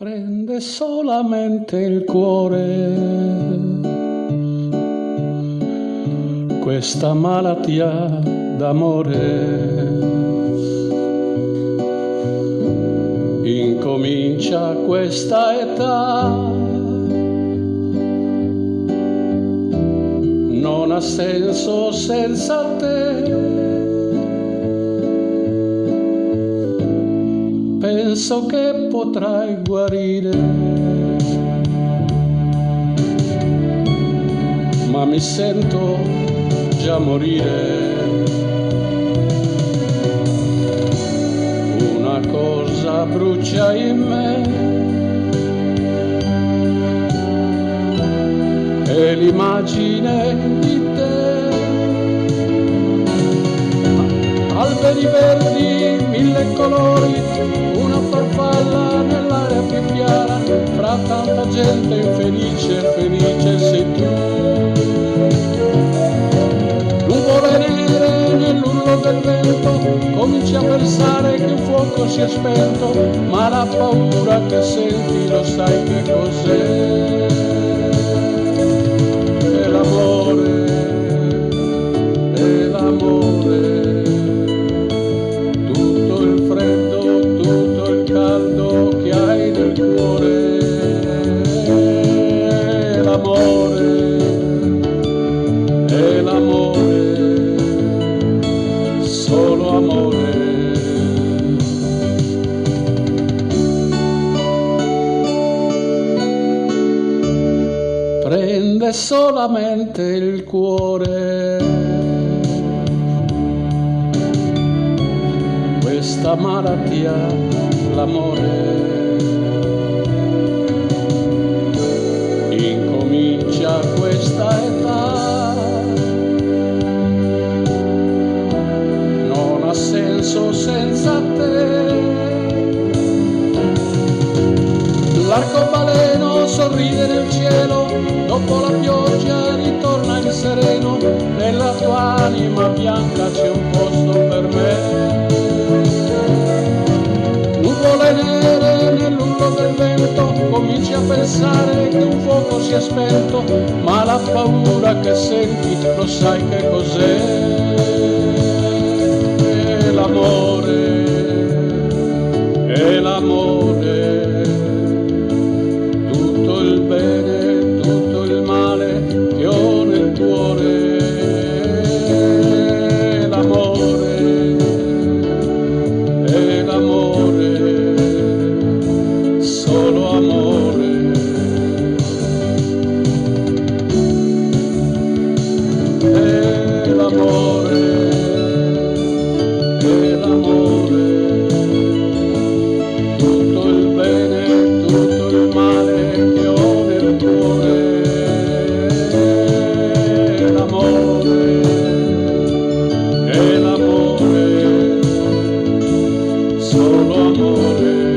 prende solamente il cuore questa malattia d'amore. Incomincia a questa età, non ha senso senza te. Penso che potrai guarire, ma mi sento già morire. Una cosa brucia in me e l'immagine di te. Alberi verdi, mille colori, una farfalla nell'aria più chiara, fra tanta gente infelice, felice sei tu. Nuvole nere nell'urlo del vento, cominci a pensare che un fuoco si è spento, ma la paura che senti lo sai che cos'è? È l'amore, è l'amore. Prende solamente il cuore questa malattia, l'amore. Incomincia questa età, non ha senso senza te. L'arcobaleno sorride nel cielo, dopo la pioggia ritorna il sereno, nella tua anima bianca c'è un posto per me. Nuvole nere nell'urlo del vento, cominci a pensare che un fuoco si è spento, ma la paura che senti lo sai che cos'è? È l'amore, è l'amore. Solo amore.